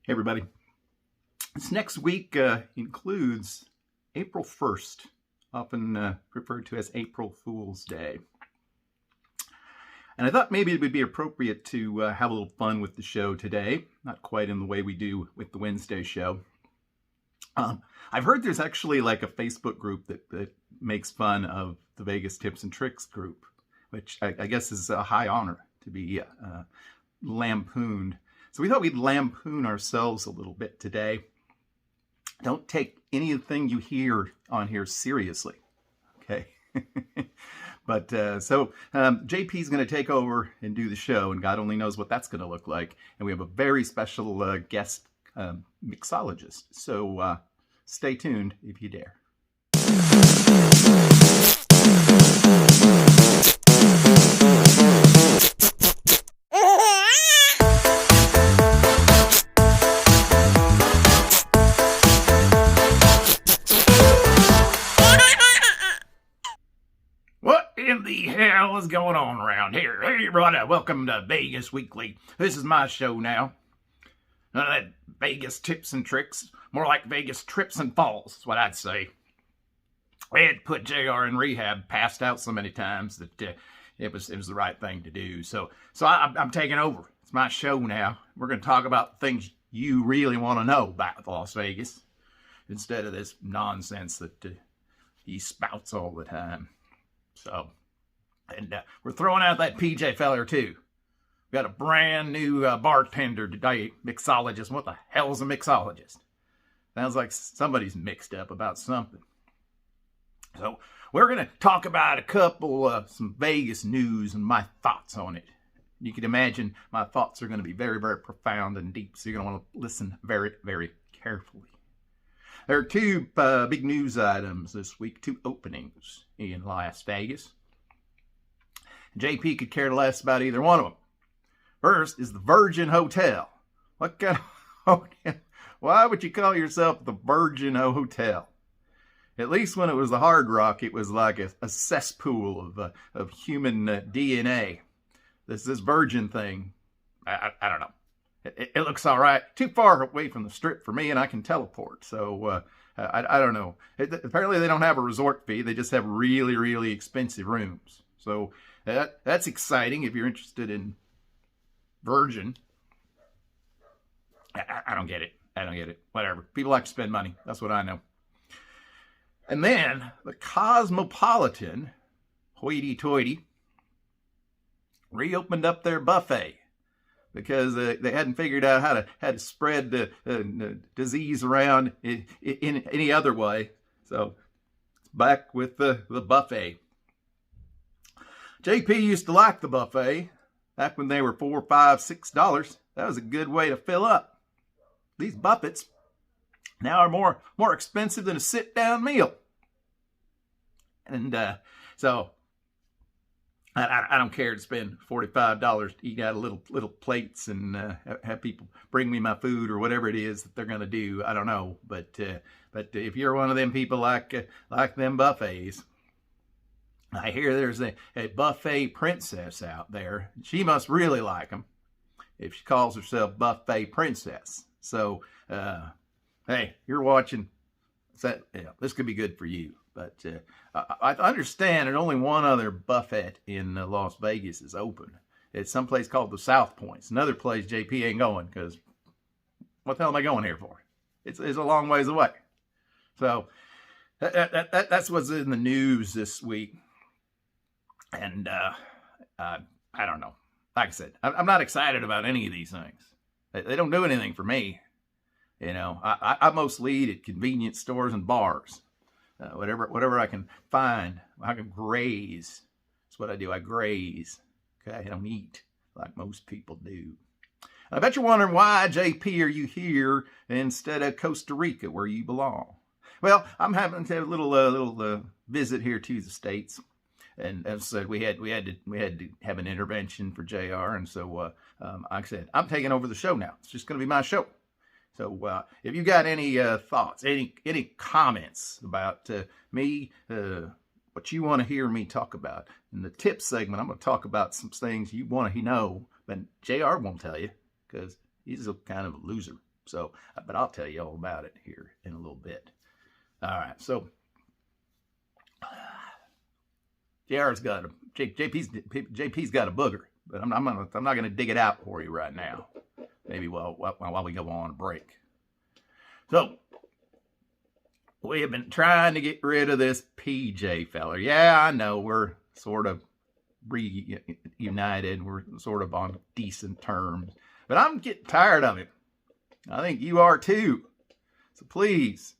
Hey everybody, this next week includes April 1st, often referred to as April Fool's Day. And I thought maybe it would be appropriate to have a little fun with the show today, not quite in the way we do with the Wednesday show. I've heard there's actually like a Facebook group that makes fun of the Vegas Tips and Tricks group, which I guess is a high honor to be lampooned. So we thought we'd lampoon ourselves a little bit today. Don't take anything you hear on here seriously, okay? But JP's going to take over and do the show, and God only knows what that's going to look like. And we have a very special guest mixologist. So stay tuned if you dare. In the hell is going on around here? Hey, brother, welcome to Vegas Weekly. This is my show now. None of that Vegas tips and tricks. More like Vegas trips and falls, is what I'd say. I had put JR in rehab, passed out so many times that it was the right thing to do. So I'm taking over. It's my show now. We're going to talk about things you really want to know about Las Vegas, instead of this nonsense that he spouts all the time. So, and we're throwing out that PJ feller too. We got a brand new bartender today, mixologist. What the hell's a mixologist? Sounds like somebody's mixed up about something. So we're going to talk about a couple, some Vegas news and my thoughts on it. You can imagine my thoughts are going to be very, very profound and deep, so you're going to want to listen very, very carefully. There are two big news items this week, two openings in Las Vegas. JP could care less about either one of them. First is the Virgin Hotel. What kind of hotel? Why would you call yourself the Virgin Hotel? At least when it was the Hard Rock, it was like a cesspool of human DNA. This Virgin thing, I don't know. It looks all right. Too far away from the Strip for me, and I can teleport. So I don't know. Apparently they don't have a resort fee. They just have really, really expensive rooms. So that's exciting if you're interested in Virgin. I don't get it. I don't get it. Whatever. People like to spend money. That's what I know. And then the Cosmopolitan, hoity-toity, reopened up their buffet, because they hadn't figured out how to spread the disease around in any other way. So back with the buffet. JP used to like the buffet back when they were $4, $5, $6. That was a good way to fill up. These buffets now are more expensive than a sit-down meal. And so I don't care to spend $45 to eat out of little plates and have people bring me my food or whatever it is that they're going to do. I don't know, but if you're one of them people like them buffets, I hear there's a buffet princess out there. She must really like them if she calls herself Buffet Princess. So hey, you're watching. This could be good for you. But I understand there's only one other buffet in Las Vegas is open. It's someplace called the South Point. It's another place JP ain't going, because what the hell am I going here for? It's a long ways away. So that's what's in the news this week. And I don't know. Like I said, I'm not excited about any of these things. They don't do anything for me. You know, I mostly eat at convenience stores and bars. Whatever I can find, I can graze. That's what I do. I graze. Okay, I don't eat like most people do. I bet you're wondering, why, JP, are you here instead of Costa Rica, where you belong? Well, I'm having to have a little visit here to the States, and as I said, we had to have an intervention for JR, and so like I said, I'm taking over the show now. It's just going to be my show. So if you got any thoughts, any comments about me, what you want to hear me talk about in the tip segment, I'm going to talk about some things you want to know, but JR won't tell you because he's a kind of a loser. So, but I'll tell you all about it here in a little bit. All right, so JP's got a booger, but I'm not gonna dig it out for you right now. Maybe while we go on a break. So we have been trying to get rid of this PJ feller. Yeah, I know we're sort of reunited. We're sort of on decent terms, but I'm getting tired of him. I think you are too. So please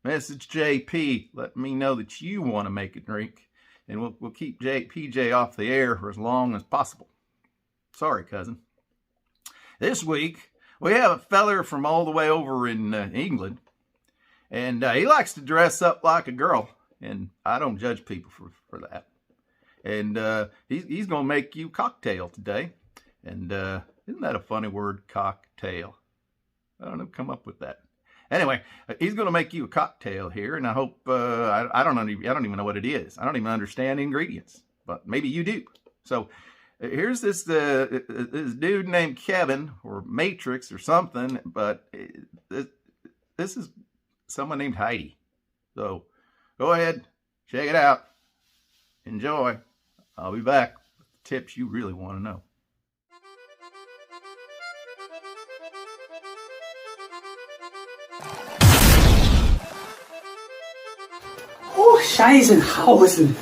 message JP. Let me know that you want to make a drink, and we'll keep PJ off the air for as long as possible. Sorry, cousin. This week we have a feller from all the way over in England, and he likes to dress up like a girl, and I don't judge people for that. And he's going to make you cocktail today. And isn't that a funny word, cocktail? I don't know, come up with that. Anyway, he's going to make you a cocktail here, and I hope, I don't even know what it is. I don't even understand the ingredients, but maybe you do. So here's this dude named Kevin, or Matrix or something, but this is someone named Heidi. So go ahead, check it out. Enjoy. I'll be back with the tips you really want to know. Oh, Scheißenhausen.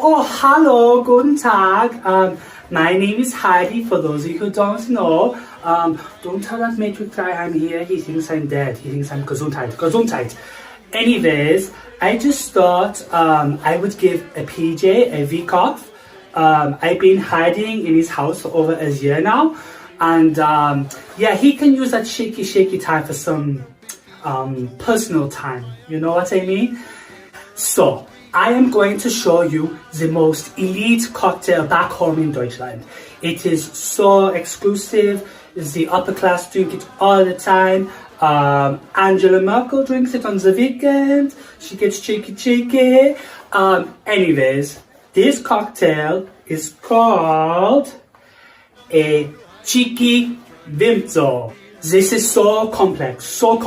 Oh, hello, guten Tag. My name is Heidi, for those of you who don't know. Don't tell that Matrix guy I'm here. He thinks I'm dead. He thinks I'm Gesundheit. Anyways, I just thought I would give a PJ a week off. I've been hiding in his house for over a year now. And yeah, he can use that shaky time for some personal time. You know what I mean? So, I am going to show you the most elite cocktail back home in Deutschland. It is so exclusive. The upper class drink it all the time. Angela Merkel drinks it on the weekend. She gets cheeky. Anyways, this cocktail is called a cheeky Winzer. This is so complex, so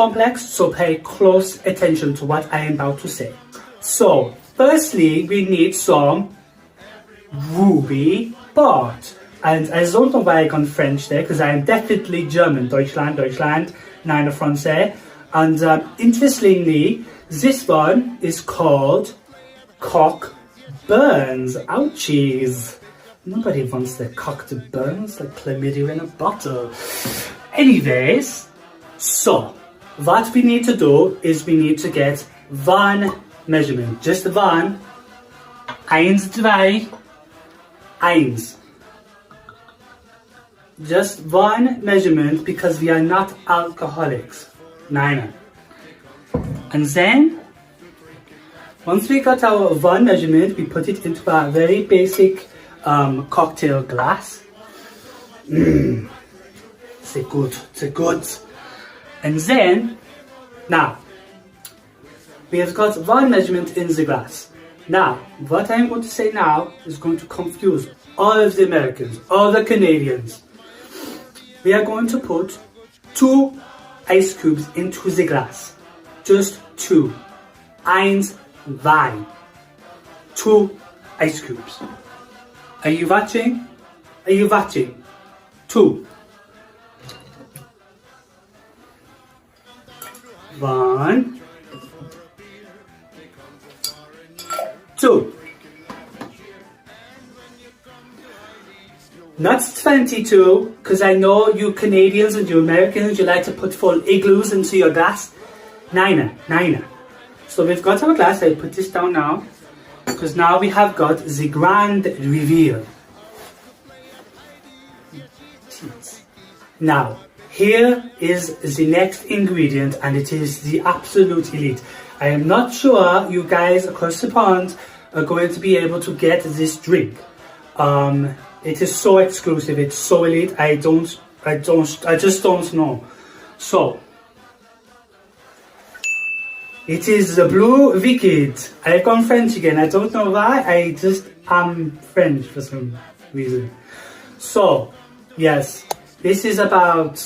pay close attention to what I am about to say. So, firstly, we need some Ruby Bart. And I don't know why I gone French there, because I am definitely German. Deutschland, nein, Francais. And interestingly, this one is called Cock Burns. Ouchies. Nobody wants their cock to burn. It's like chlamydia in a bottle. Anyways, so what we need to do is we need to get one measurement. Just one. 1, 2, 1. Just one measurement, because we are not alcoholics. Nein. And then, once we got our one measurement, we put it into a very basic cocktail glass. It's good. And then, now, we have got one measurement in the glass. Now, what I'm going to say now is going to confuse all of the Americans, all the Canadians. We are going to put 2 ice cubes into the glass. Just 2. 1, 2. 2 ice cubes. Are you watching? 2. 1, 2. Not 22, because I know you Canadians and you Americans, you like to put full igloos into your glass. Nine. So we've got our glass. I'll put this down now, because now we have got the grand reveal. Now, here is the next ingredient, and it is the absolute elite. I am not sure you guys across the pond are going to be able to get this drink. It is so exclusive, it's so elite, I just don't know. So, it is the Blue Wicked. I've gone French again, I don't know why, I just am French for some reason. So, yes, this is about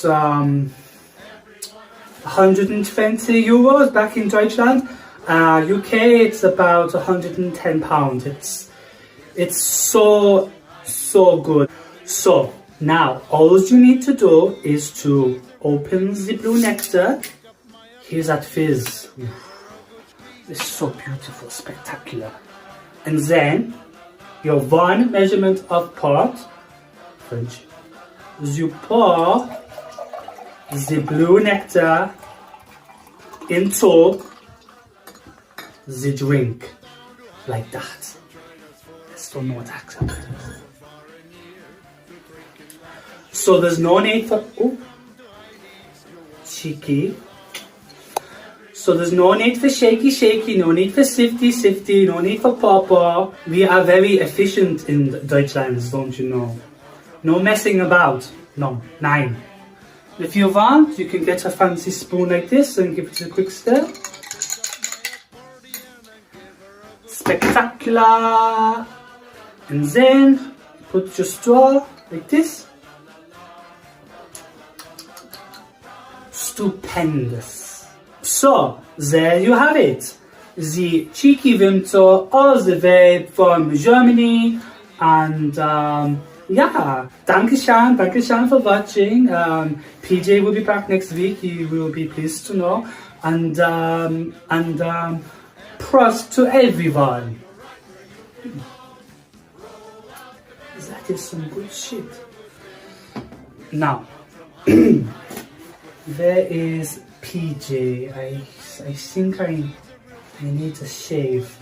120 euros back in Deutschland. UK, it's about 110 pounds. It's so good. So now all you need to do is to open the blue nectar. Here's that fizz. It's so beautiful, spectacular. And then your one measurement of part, French, you pour the blue nectar into the drink, like that. I still know what accent it is. So there's no need for, cheeky. So there's no need for shaky, no need for sifty, no need for pawpaw. We are very efficient in Deutschland, don't you know? No messing about. No, nein. If you want, you can get a fancy spoon like this and give it a quick stir. Spectacular! And then put your straw like this. Stupendous. So, there you have it. The cheeky winter all the way from Germany. And yeah, Dankeschön for watching. PJ will be back next week, you will be pleased to know. And prost to everyone. That is some good shit. Now, there is PJ. I think I need to shave.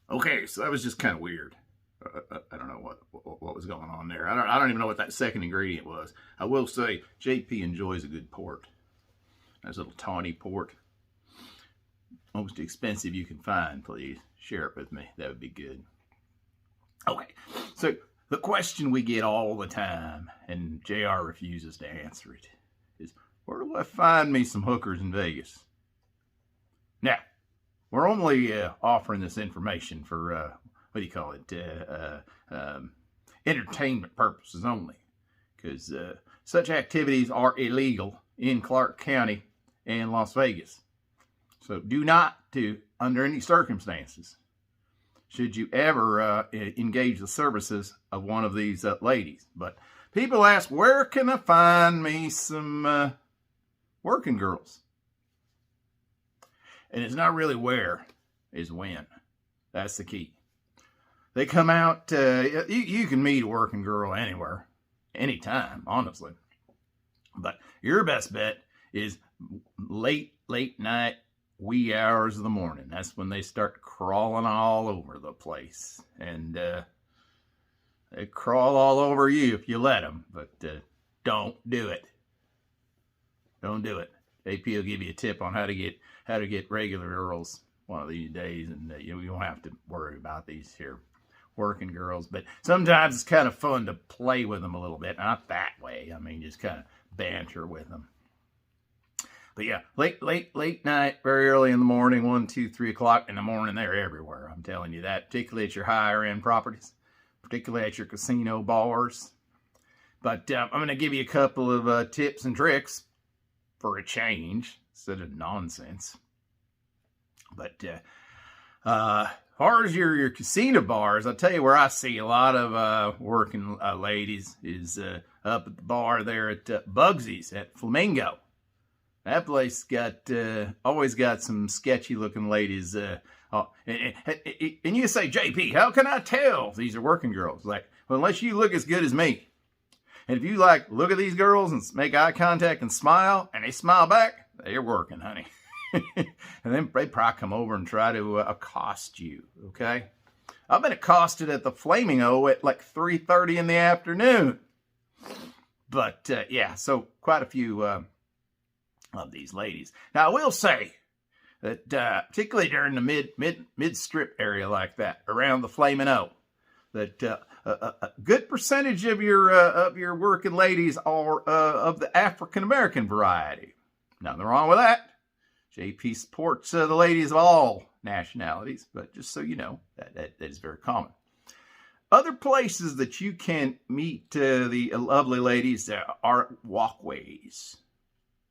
Okay, so that was just kind of weird. I don't know what was going on there. I don't even know what that second ingredient was. I will say JP enjoys a good port. That's a little tawny port. Most expensive you can find. Please share it with me. That would be good. Okay, so the question we get all the time, and JR refuses to answer it, is where do I find me some hookers in Vegas? Now, we're only offering this information for, entertainment purposes only. Because such activities are illegal in Clark County and Las Vegas. So do not, under any circumstances, should you ever engage the services of one of these ladies. But people ask, where can I find me some working girls? And it's not really where, is when. That's the key. They come out, you can meet a working girl anywhere, anytime, honestly. But your best bet is late night, wee hours of the morning. That's when they start crawling all over the place. And they crawl all over you if you let them. But don't do it. Don't do it. AP will give you a tip on how to get regular girls one of these days, and you don't have to worry about these here working girls. But sometimes it's kind of fun to play with them a little bit. Not that way. I mean, just kind of banter with them. But yeah, late night, very early in the morning, 1, 2, 3 o'clock in the morning, they're everywhere. I'm telling you that, particularly at your higher end properties, particularly at your casino bars. But I'm going to give you a couple of tips and tricks for a change instead of nonsense. But as far as your casino bars, I'll tell you where I see a lot of working ladies is up at the bar there at Bugsy's at Flamingo. That place always got some sketchy looking ladies. And you say, JP, how can I tell these are working girls? Like, well, unless you look as good as me. And if you look at these girls and make eye contact and smile, and they smile back, they're working, honey. And then they probably come over and try to accost you, okay? I've been accosted at the Flamingo at like 3:30 in the afternoon. But, yeah, so quite a few of these ladies. Now, I will say that particularly during the mid-strip area like that, around the Flamingo, that a good percentage of your working ladies are of the African-American variety. Nothing wrong with that. JP supports the ladies of all nationalities, but just so you know, that is very common. Other places that you can meet the lovely ladies are walkways.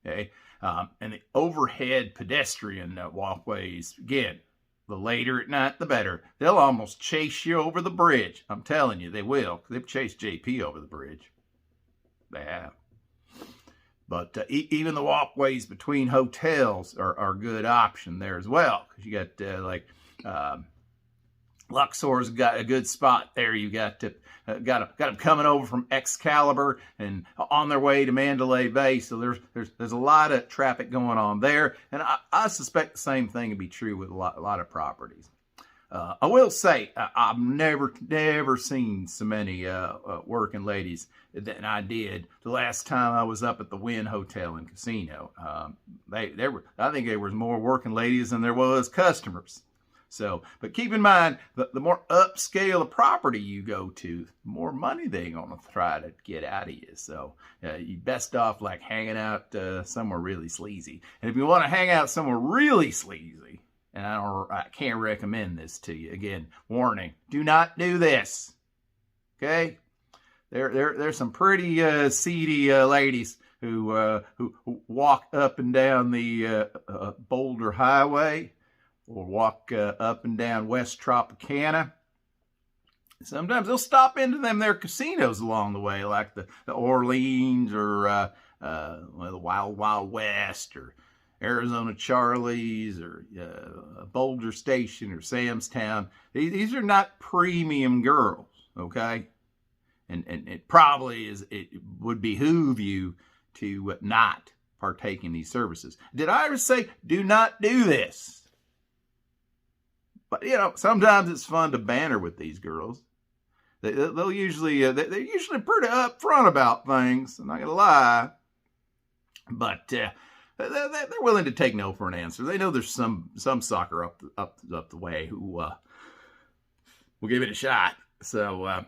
Okay, and the overhead pedestrian walkways. Again, the later at night, the better. They'll almost chase you over the bridge. I'm telling you, they will. They've chased JP over the bridge. They have. But even the walkways between hotels are a good option there as well. Because you got Luxor's got a good spot there. You got them coming over from Excalibur and on their way to Mandalay Bay. So there's a lot of traffic going on there, and I suspect the same thing would be true with a lot of properties. I will say I've never seen so many working ladies than I did the last time I was up at the Wynn Hotel and Casino. I think there was more working ladies than there was customers. So, but keep in mind, the more upscale a property you go to, the more money they're going to try to get out of you. So, you best off like hanging out somewhere really sleazy. And if you want to hang out somewhere really sleazy, and I can't recommend this to you. Again, warning: do not do this. Okay? There's some pretty seedy ladies who walk up and down the Boulder Highway, or walk up and down West Tropicana. Sometimes they'll stop into their casinos along the way, like the Orleans or the Wild Wild West or Arizona Charlie's or Boulder Station or Sam's Town. These are not premium girls, okay? And it would behoove you to not partake in these services. Did I ever say do not do this? But, sometimes it's fun to banter with these girls. They're usually pretty upfront about things. I'm not going to lie. But they're willing to take no for an answer. They know there's some sucker up the way who will give it a shot. So,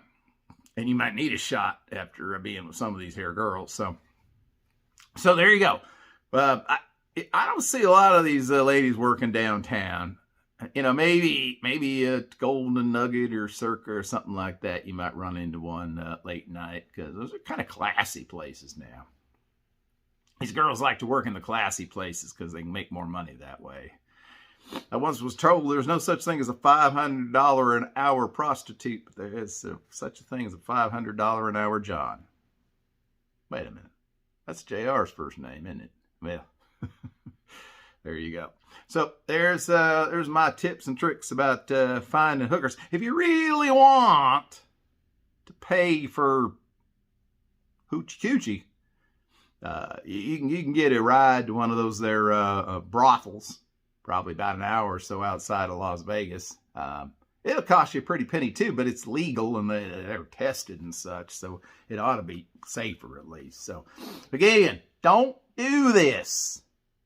and you might need a shot after being with some of these here girls. So there you go. I don't see a lot of these ladies working downtown. Maybe a Golden Nugget or Circa or something like that. You might run into one late night, because those are kind of classy places now. These girls like to work in the classy places because they can make more money that way. I once was told there's no such thing as a $500 an hour prostitute, but there is such a thing as a $500 an hour John. Wait a minute. That's JR's first name, isn't it? Well, there you go. So there's my tips and tricks about finding hookers. If you really want to pay for hoochie coochie, you can get a ride to one of those there brothels, probably about an hour or so outside of Las Vegas. It'll cost you a pretty penny too, but it's legal and they're tested and such, so it ought to be safer at least. So again, don't do this.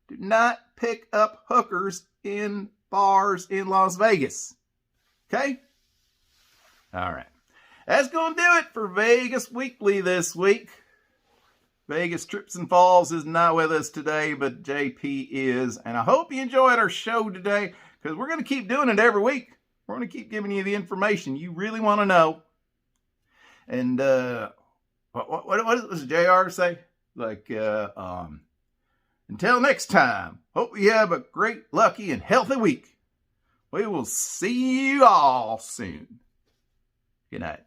Do not pick up hookers in bars in Las Vegas. Okay? All right. That's going to do it for Vegas Weekly this week. Vegas Trips and Falls is not with us today, but JP is. And I hope you enjoyed our show today, because we're going to keep doing it every week. We're going to keep giving you the information you really want to know. And what does JR say? Like, until next time, hope you have a great, lucky, and healthy week. We will see you all soon. Good night.